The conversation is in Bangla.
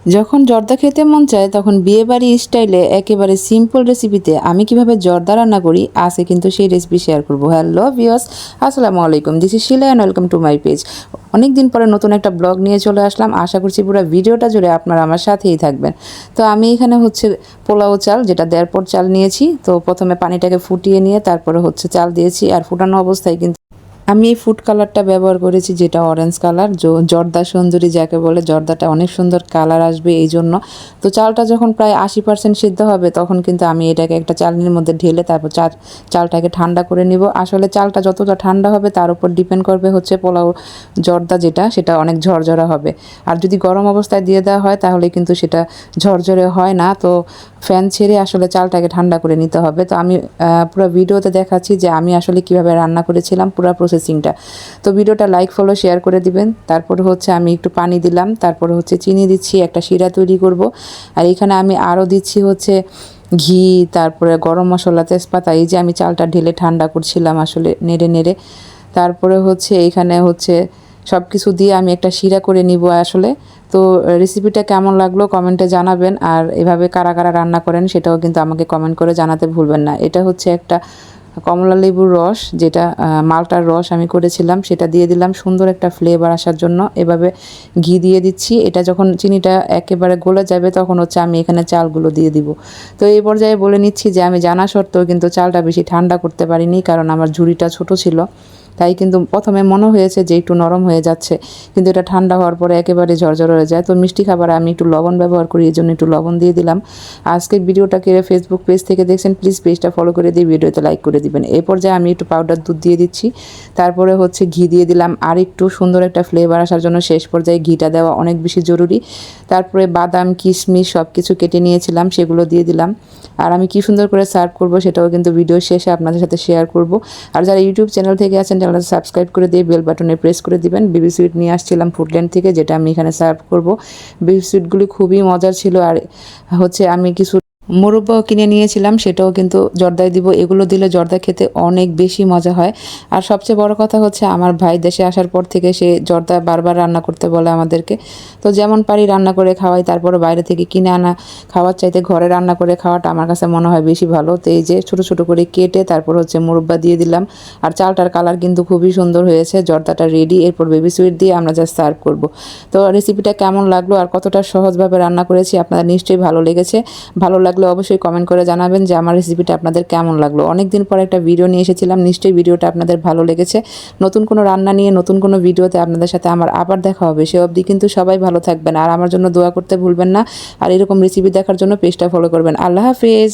যখন জর্দা খেতে মন চায় তখন বিয়েবাড়ি স্টাইলে একেবারে সিম্পল রেসিপিতে আমি কিভাবে জর্দা রান্না করি আজকে কিন্তু সেই রেসিপি শেয়ার করবো। হ্যালো ভিউয়ার্স, আসসালামু আলাইকুম, this is Shila and welcome to my page. অনেক দিন পরে নতুন একটা ব্লগ নিয়ে চলে আসলাম। আশা করছি পুরো ভিডিওটা জুড়ে আপনারা আমার সাথেই থাকবেন। তো আমি এখানে পোলাও চাল, যেটা 1.5 পট চাল নিয়েছি। তো প্রথমে পানিটাকে ফুটিয়ে নিয়ে তারপরে চাল দিয়েছি, আর ফুটানো অবস্থায় কিন্তু আমি এই ফুড কালারটা ব্যবহার করেছি, যেটা অরেঞ্জ কালার, জর্দা সুন্দরী যাকে বলে। জর্দাটা অনেক সুন্দর কালার আসবে এই জন্য। তো চালটা যখন প্রায় 80% সিদ্ধ হবে তখন কিন্তু আমি এটাকে একটা চালনির মধ্যে ঢেলে তারপর চালটাকে ঠান্ডা করে নিব। আসলে চালটা যতটা ঠান্ডা হবে তার উপর ডিপেন্ড করবে পোলাও জর্দা, যেটা অনেক ঝরঝরা হবে। আর যদি গরম অবস্থায় দিয়ে দেওয়া হয় তাহলে কিন্তু সেটা ঝরঝরে হয় না। তো ফ্যান ছেড়ে আসলে চালটাকে ঠান্ডা করে নিতে হবে। তো আমি পুরো ভিডিওতে দেখাচ্ছি যে আমি আসলে কিভাবে রান্না করেছিলাম পুরো প্রসেসিংটা। তো ভিডিওটা লাইক ফলো শেয়ার করে দিবেন। তারপরে আমি একটু পানি দিলাম, তারপরে চিনি দিচ্ছি, একটা শিরা তৈরি করব। আর এখানে আমি আরও দিচ্ছি ঘি, তারপরে গরম মশলা, তেজপাতা। এই যে আমি চালটা ঢেলে ঠান্ডা করছিলাম আসলে নেড়ে নেড়ে। তারপরে এইখানে সব কিছু দিয়ে আমি একটা শিরা করে নিব আসলে। তো রেসিপিটা কেমন লাগলো কমেন্টে জানাবেন, আর এভাবে কারা কারা রান্না করেন সেটাও কিন্তু আমাকে কমেন্ট করে জানাতে ভুলবেন না। এটা একটা কমলা লেবুর রস, যেটা মালটার রস আমি করেছিলাম, সেটা দিয়ে দিলাম সুন্দর একটা ফ্লেভার আসার জন্য। এভাবে ঘি দিয়ে দিচ্ছি। এটা যখন চিনিটা একেবারে গলে যাবে তখন আমি এখানে চালগুলো দিয়ে দিব। তো এই পর্যায়ে বলে নিচ্ছি যে আমি জানা সত্ত্বেও কিন্তু চালটা বেশি ঠান্ডা করতে পারিনি, কারণ আমার ঝুড়িটা ছোট ছিল। তাই কিন্তু প্রথমে মনে হয়েছে যে একটু নরম হয়ে যাচ্ছে, কিন্তু এটা ঠান্ডা হওয়ার পরে একেবারে ঝরঝর হয়ে যায়। তো মিষ্টি খাবারে আমি একটু লবণ ব্যবহার করি, এই জন্য একটু লবণ দিয়ে দিলাম। আজকের ভিডিওটাকে ফেসবুক পেজ থেকে দেখছেন, প্লিজ পেজটা ফলো করে দিয়ে ভিডিওতে লাইক করে দিবেন। এই পর্যায়ে আমি একটু পাউডার দুধ দিয়ে দিচ্ছি, তারপরে ঘি দিয়ে দিলাম আর একটু সুন্দর একটা ফ্লেভার আসার জন্য। শেষ পর্যায়ে ঘিটা দেওয়া অনেক বেশি জরুরি। তারপরে বাদাম, কিশমিশ সব কিছু কেটে নিয়েছিলাম, সেগুলো দিয়ে দিলাম। আর আমি কি সুন্দর করে সার্ভ করব সেটাও কিন্তু ভিডিও শেষে আপনাদের সাথে শেয়ার করব। আর যারা ইউটিউব চ্যানেল থেকে আছেন চ্যানেলটা সাবস্ক্রাইব করে দিয়ে বেল বাটনে প্রেস করে দিবেন। বেবি সুইট নিয়ে আসছিলাম ফুডল্যান্ড থেকে, যেটা আমি এখানে সার্ভ করব। বেবি সুইটগুলি খুবই মজার ছিল। আর আমি কিছু মোরব্বাও কিনে নিয়েছিলাম, সেটাও কিন্তু জর্দায় দিব। এগুলো দিলে জর্দা খেতে অনেক বেশি মজা হয়। আর সবচেয়ে বড় কথা আমার ভাই দেশে আসার পর থেকে সে জর্দা বারবার রান্না করতে বলে আমাদেরকে। তো যেমন পারি রান্না করে খাওয়াই, তারপরে বাইরে থেকে কিনে আনা খাওয়ার চাইতে ঘরে রান্না করে খাওয়াটা আমার কাছে মনে হয় বেশি ভালো। তো এই যে ছোটো ছোটো করে কেটে তারপর মোরব্বা দিয়ে দিলাম। আর চালটার কালার কিন্তু খুবই সুন্দর হয়েছে। জর্দাটা রেডি, এরপর বেবি সুইট দিয়ে আমরা জাস্ট সার্ভ করব। তো রেসিপিটা কেমন লাগলো আর কতটা সহজভাবে রান্না করেছি আপনাদের নিশ্চয়ই ভালো লেগেছে। ভালো লাগলে অবশ্যই কমেন্ট করে জানাবেন যে আমার রেসিপিটা আপনাদের কেমন লাগলো। অনেক দিন পর একটা ভিডিও নিয়ে এসেছিলাম, নিশ্চয়ই ভিডিওটা আপনাদের ভালো লেগেছে। নতুন কোনো রান্না নিয়ে নতুন কোনো ভিডিওতে আপনাদের সাথে আমার আবার দেখা হবে। সে অবধি কিন্তু সবাই ভালো থাকবেন, আর আমার জন্য দোয়া করতে ভুলবেন না। আর এরকম রেসিপি দেখার জন্য পেজটা ফলো করবেন। আল্লাহ হাফেজ।